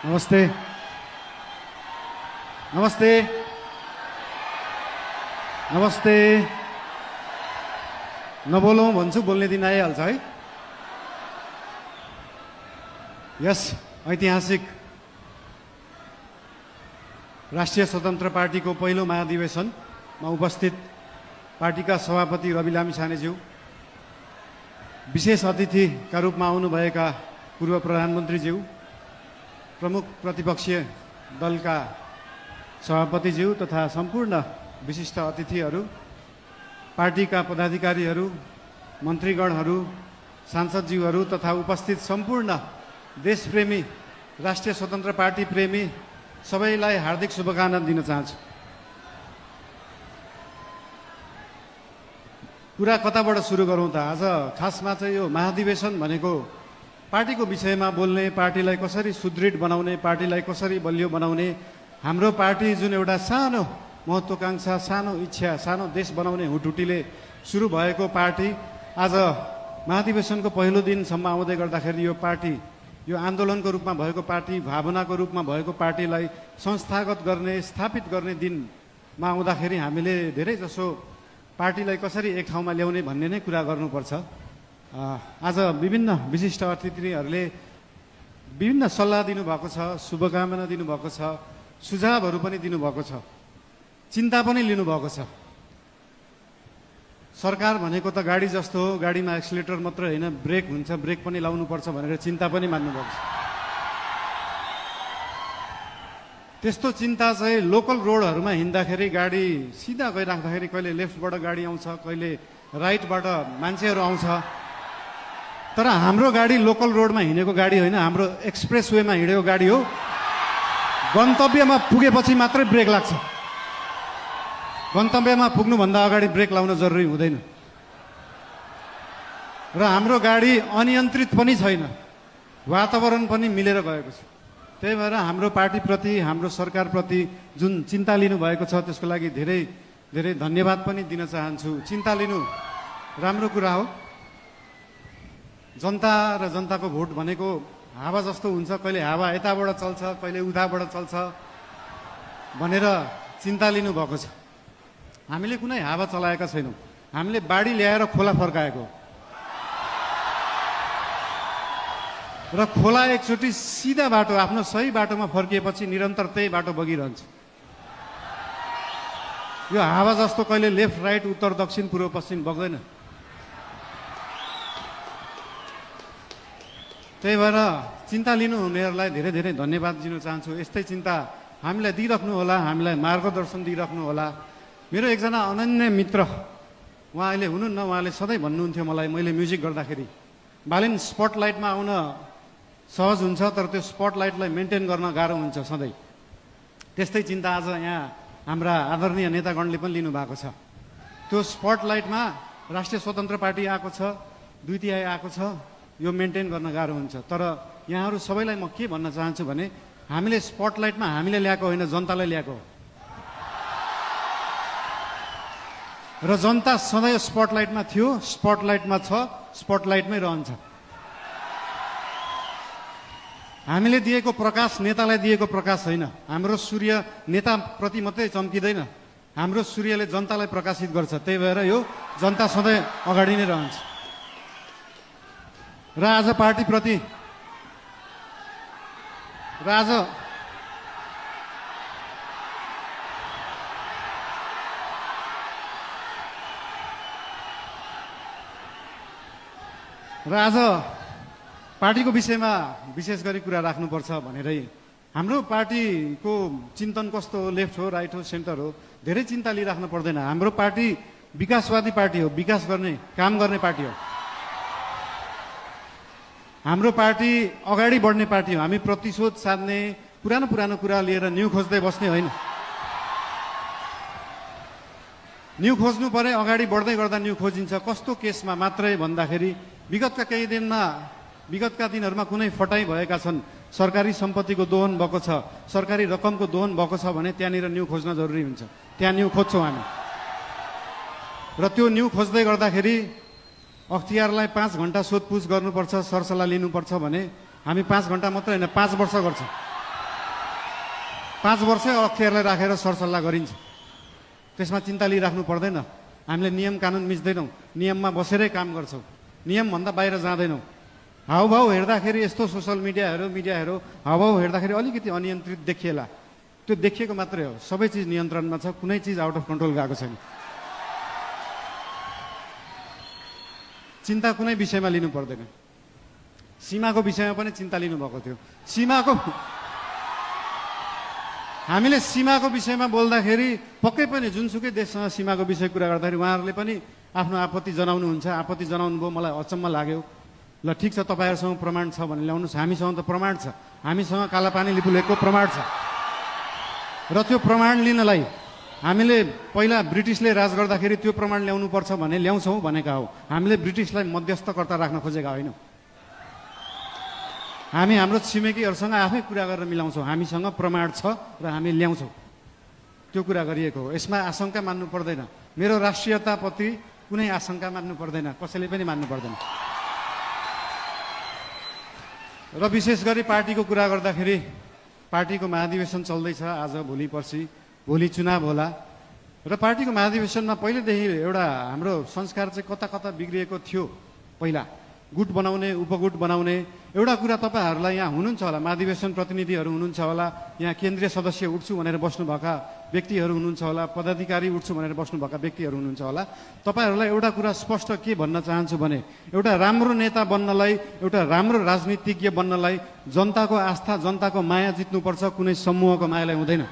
नमस्ते नमस्ते नमस्ते नबोलौँ भन्छु बोल्ने दिन आइहाल्छ है। यस ऐतिहासिक राष्ट्रिय स्वतन्त्र पार्टीको पहिलो महाधिवेशनमा उपस्थित पार्टीका सभापति रवि लामिछानेज्यू, विशेष अतिथिका रूपमा आउनुभएका पूर्व प्रधानमन्त्रीज्यू, प्रमुख प्रतिपक्षीय दलका सभापतिज्यू तथा सम्पूर्ण विशिष्ट अतिथिहरू, पार्टीका पदाधिकारीहरू, मन्त्रीगणहरू, सांसदज्यूहरू तथा उपस्थित सम्पूर्ण देशप्रेमी राष्ट्रिय स्वतन्त्र पार्टी प्रेमी सबैलाई हार्दिक शुभकामना दिन चाहन्छु। कुरा कताबाट सुरु गरौँ त? आज खासमा चाहिँ यो महाधिवेशन भनेको पार्टीको विषयमा बोल्ने, पार्टीलाई कसरी सुदृढ बनाउने, पार्टीलाई कसरी बलियो बनाउने, हाम्रो पार्टी जुन एउटा सानो महत्त्वाकांक्षा, सानो इच्छा, सानो देश बनाउने हुटुटीले सुरु भएको पार्टी आज महाधिवेशनको पहिलो दिनसम्म आउँदै गर्दाखेरि यो पार्टी, यो आन्दोलनको रूपमा भएको पार्टी, भावनाको रूपमा भएको पार्टीलाई संस्थागत गर्ने, स्थापित गर्ने दिनमा आउँदाखेरि हामीले धेरै जसो पार्टीलाई कसरी एक ठाउँमा ल्याउने भन्ने नै कुरा गर्नुपर्छ। आज विभिन्न विशिष्ट अतिथिहरूले विभिन्न सल्लाह दिनुभएको छ, शुभकामना दिनुभएको छ, सुझावहरू पनि दिनुभएको छ, चिन्ता पनि लिनुभएको छ। सरकार भनेको त गाडी जस्तो हो, गाडीमा एक्सिलेटर मात्र होइन, ब्रेक हुन्छ, ब्रेक पनि लाउनुपर्छ भनेर चिन्ता पनि मान्नुभएको छ। त्यस्तो चिन्ता चाहिँ लोकल रोडहरूमा हिँड्दाखेरि गाडी सिधा गइराख्दाखेरि कहिले लेफ्टबाट गाडी आउँछ, कहिले राइटबाट मान्छेहरू आउँछ, तर हाम्रो गाडी लोकल रोडमा हिँडेको गाडी होइन, हाम्रो एक्सप्रेस वेमा हिँडेको गाडी हो। गन्तव्यमा पुगेपछि मात्रै ब्रेक लाग्छ, गन्तव्यमा पुग्नुभन्दा अगाडि ब्रेक लाउन जरुरी हुँदैन। र हाम्रो गाडी अनियन्त्रित पनि छैन, वातावरण पनि मिलेर गएको छ। त्यही भएर हाम्रो पार्टीप्रति, हाम्रो सरकारप्रति जुन चिन्ता लिनुभएको छ त्यसको लागि धेरै धेरै धन्यवाद पनि दिन चाहन्छु। चिन्ता लिनु राम्रो कुरा हो। जनता र जनताको भोट भनेको हावा जस्तो हुन्छ, कहिले हावा यताबाट चल्छ, कहिले उताबाट चल्छ भनेर चिन्ता लिनुभएको छ। हामीले कुनै हावा चलाएका छैनौँ, हामीले बाढी ल्याएर खोला फर्काएको र खोला एकचोटि सिधा बाटो, आफ्नो सही बाटोमा फर्किएपछि निरन्तर त्यही बाटो बगिरहन्छ। यो हावा जस्तो कहिले लेफ्ट राइट, उत्तर दक्षिण, पूर्व पश्चिम बग्दैन। त्यही भएर चिन्ता लिनु हुनेहरूलाई धेरै धेरै धन्यवाद दिन चाहन्छु। यस्तै चिन्ता हामीलाई दिइराख्नु होला, हामीलाई मार्गदर्शन दिइराख्नु होला। मेरो एकजना अनन्य मित्र, उहाँ अहिले हुनुहुन्न, उहाँले सधैँ भन्नुहुन्थ्यो मलाई, मैले म्युजिक गर्दाखेरि, बालिन स्पटलाइटमा आउन सहज हुन्छ तर त्यो स्पटलाइटलाई मेन्टेन गर्न गाह्रो हुन्छ सधैँ। त्यस्तै चिन्ता आज यहाँ हाम्रा आदरणीय नेतागणले पनि लिनुभएको छ। त्यो स्पटलाइटमा राष्ट्रिय स्वतन्त्र पार्टी आएको छ, 2/3 आएको छ, यो मेन्टेन गर्न गाह्रो हुन्छ। तर यहाँहरू सबैलाई म के भन्न चाहन्छु भने हामीले स्पटलाइटमा हामीले ल्याएको होइन, जनतालाई ल्याएको हो। र जनता सधैँ स्पटलाइटमा थियो, स्पटलाइटमा छ, स्पटलाइटमै रहन्छ। हामीले दिएको प्रकाश नेतालाई दिएको प्रकाश होइन। हाम्रो सूर्य नेताप्रति मात्रै चम्किँदैन, हाम्रो सूर्यले जनतालाई प्रकाशित गर्छ। त्यही भएर यो जनता सधैँ अगाडि नै रहन्छ। र आज पार्टीप्रति आज पार्टीको विषयमा विशेष गरी कुरा राख्नुपर्छ भनेरै हाम्रो पार्टीको चिन्तन कस्तो हो, लेफ्ट हो, राइट हो, सेन्टर हो, धेरै चिन्ता लिइराख्नु पर्दैन। हाम्रो पार्टी विकासवादी पार्टी हो, विकास गर्ने, काम गर्ने पार्टी हो। हाम्रो पार्टी अगाडि बढ्ने पार्टी हो। हामी प्रतिशोध साध्ने, पुरानो पुरानो कुरा लिएर न्यू खोज्दै बस्ने होइन। न्यू खोज्नु परे अगाडि बढ्दै गर्दा न्यू खोजिन्छ। कस्तो केसमा मात्रै भन्दाखेरि विगतका दिनहरूमा कुनै फटाइ भएका छन्, सरकारी सम्पत्तिको दोहन भएको छ, सरकारी रकमको दोहन भएको छ भने त्यहाँनिर न्यू खोज्न जरुरी हुन्छ। त्यहाँ न्यू खोज्छौँ हामी। र त्यो न्यू खोज्दै गर्दाखेरि अख्तियारलाई 5 घण्टा सोधपुछ गर्नुपर्छ, सरसल्लाह लिनुपर्छ भने हामी 5 घण्टा मात्रै होइन 5 वर्ष गर्छौँ। 5 वर्ष अख्तियारलाई राखेर सरसल्लाह गरिन्छ। त्यसमा चिन्ता लिइराख्नु पर्दैन। हामीले नियम कानुन मिच्दैनौँ, नियममा बसेरै काम गर्छौँ, नियमभन्दा बाहिर जाँदैनौँ। हाउभाउ हेर्दाखेरि यस्तो सोसल मिडियाहरू हाउभाउ हेर्दाखेरि अलिकति अनियन्त्रित देखिएला, त्यो देखिएको मात्रै हो। सबै चिज नियन्त्रणमा छ, कुनै चिज आउट अफ कन्ट्रोल गएको छैन। चिन्ता कुनै विषयमा लिनु पर्दैन। सीमाको विषयमा पनि चिन्ता लिनुभएको थियो। हामीले सीमाको विषयमा बोल्दाखेरि पक्कै पनि जुनसुकै देशसँग सीमाको विषय कुरा गर्दाखेरि उहाँहरूले पनि आफ्नो आपत्ति जनाउनुहुन्छ। आपत्ति जनाउनु भयो, मलाई अचम्म लाग्यो। ल ठिक छ, तपाईँहरूसँग प्रमाण छ भने ल्याउनुहोस्। हामीसँग त प्रमाण छ, हामीसँग कालापानी लिपुलेखको प्रमाण छ। र त्यो प्रमाण लिनलाई हामीले पहिला ब्रिटिसले राज गर्दाखेरि त्यो प्रमाण ल्याउनुपर्छ भने ल्याउँछौँ भनेका हो। हामीले ब्रिटिसलाई मध्यस्थकर्ता राख्न खोजेका होइनौँ। हामी हाम्रो छिमेकीहरूसँग आफै कुरा गरेर मिलाउँछौँ। हामीसँग प्रमाण छ र हामी ल्याउँछौँ, त्यो कुरा गरिएको हो। यसमा आशंका मान्नु पर्दैन। मेरो राष्ट्रियताप्रति कुनै आशंका मान्नु पर्दैन, कसैले पनि मान्नु पर्दैन। र विशेष गरी पार्टीको कुरा गर्दाखेरि पार्टीको महाधिवेशन चल्दैछ आज, भोलि पर्सि, भोलि चुनाव होला। र पार्टीको महाधिवेशनमा पहिलेदेखि एउटा हाम्रो संस्कार चाहिँ कता कता बिग्रिएको थियो। पहिला गुट बनाउने, उपगुट बनाउने एउटा कुरा तपाईँहरूलाई यहाँ हुनुहुन्छ होला, महाधिवेशन प्रतिनिधिहरू हुनुहुन्छ होला, यहाँ केन्द्रीय सदस्य उठ्छु भनेर बस्नुभएका व्यक्तिहरू हुनुहुन्छ होला, पदाधिकारी उठ्छु भनेर बस्नुभएका व्यक्तिहरू हुनुहुन्छ होला। तपाईँहरूलाई एउटा कुरा स्पष्ट के भन्न चाहन्छु भने एउटा राम्रो नेता बन्नलाई, एउटा राम्रो राजनीतिज्ञ बन्नलाई जनताको आस्था, जनताको माया जित्नुपर्छ, कुनै समूहको मायालाई हुँदैन।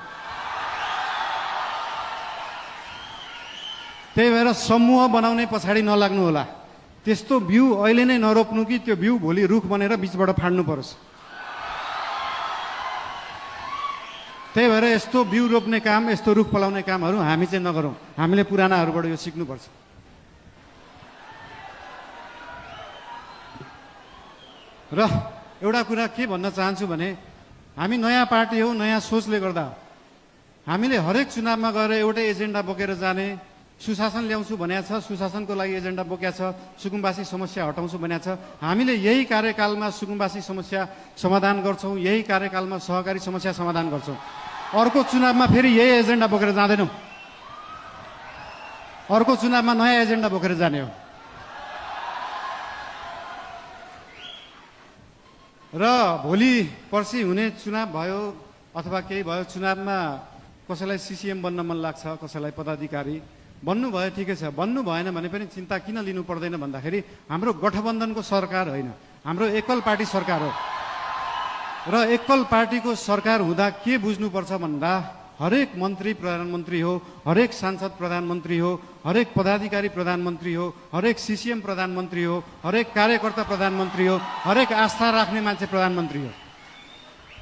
त्यही भएर समूह बनाउने पछाडि नलाग्नु होला। त्यस्तो बिउ अहिले नै नरोप्नु कि त्यो बिउ भोलि रुख बनेर बिचबाट फाड्नु परोस्। त्यही भएर यस्तो बिउ रोप्ने काम, यस्तो रुख फलाउने कामहरू हामी चाहिँ नगरौँ। हामीले पुरानाहरूबाट यो सिक्नुपर्छ। र एउटा कुरा के भन्न चाहन्छु भने हामी नयाँ पार्टी हो, नयाँ सोचले गर्दा हामीले हरेक चुनावमा गएर एउटै एजेन्डा बोकेर जाने, सुशासन ल्याउँछु भनेको छ, सुशासनको लागि एजेन्डा बोकेको छ, सुकुम्बासी समस्या हटाउँछु भनेको छ। हामीले यही कार्यकालमा सुकुम्बासी समस्या समाधान गर्छौँ, यही कार्यकालमा सहकारी समस्या समाधान गर्छौँ। अर्को चुनावमा फेरि यही एजेन्डा बोकेर जाँदैनौँ। अर्को चुनावमा नयाँ एजेन्डा बोकेर जाने हो। र भोलि पर्सि हुने चुनाव भयो अथवा केही भयो, चुनावमा कसैलाई सिसिएम बन्न मन लाग्छ, कसैलाई पदाधिकारी बन्नु भयो, ठिकै छ। बन्नु भएन भने पनि चिन्ता किन लिनु पर्दैन भन्दाखेरि हाम्रो गठबन्धनको सरकार होइन, हाम्रो एकल पार्टी सरकार हो। र एकल पार्टीको सरकार हुँदा के बुझ्नुपर्छ भन्दा हरेक मन्त्री प्रधानमन्त्री हो, हरेक सांसद प्रधानमन्त्री हो, हरेक पदाधिकारी प्रधानमन्त्री हो, हरेक सिसिएम प्रधानमन्त्री हो, हरेक कार्यकर्ता प्रधानमन्त्री हो, हरेक आस्था राख्ने मान्छे प्रधानमन्त्री हो।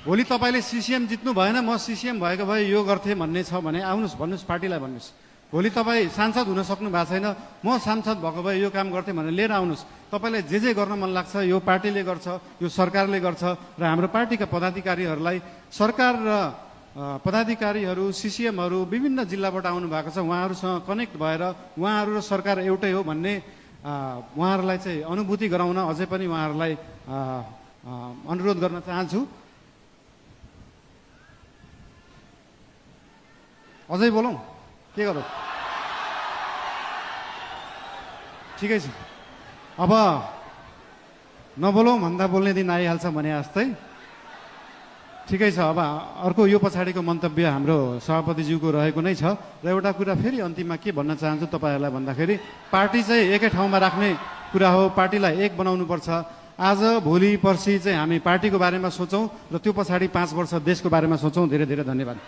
भोलि तपाईँले सिसिएम जित्नु भएन, म सिसिएम भएको भए यो गर्थेँ भन्ने छ भने आउनुहोस्, भन्नुहोस्, पार्टीलाई भन्नुहोस्। भोलि तपाईँ सांसद हुन सक्नु भएको छैन, म सांसद भएको भए यो काम गर्थेँ भनेर लिएर आउनुहोस्। तपाईँलाई जे गर्न मन लाग्छ यो पार्टीले गर्छ, यो सरकारले गर्छ। र हाम्रो पार्टीका पदाधिकारीहरूलाई सरकार र पदाधिकारीहरू, सिसिएमहरू विभिन्न जिल्लाबाट आउनु भएको छ, उहाँहरूसँग कनेक्ट भएर उहाँहरू र सरकार एउटै हो भन्ने उहाँहरूलाई चाहिँ अनुभूति गराउन अझै पनि उहाँहरूलाई अनुरोध गर्न चाहन्छु। अझै बोलौँ, के गरौँ? ठिकै छ, अब नबोलौँ भन्दा बोल्ने दिन आइहाल्छ भने जस्तै। ठिकै छ, अब अर्को यो पछाडिको मन्तव्य हाम्रो सभापतिज्यूको रहेको नै छ। र एउटा कुरा फेरि अन्तिममा के भन्न चाहन्छु तपाईँहरूलाई भन्दाखेरि पार्टी चाहिँ एकै ठाउँमा राख्ने कुरा हो, पार्टीलाई एक बनाउनुपर्छ। आज भोलि पर्सि चाहिँ हामी पार्टीको बारेमा सोचौँ र त्यो पछाडि 5 वर्ष देशको बारेमा सोचौँ। धेरै धेरै धन्यवाद।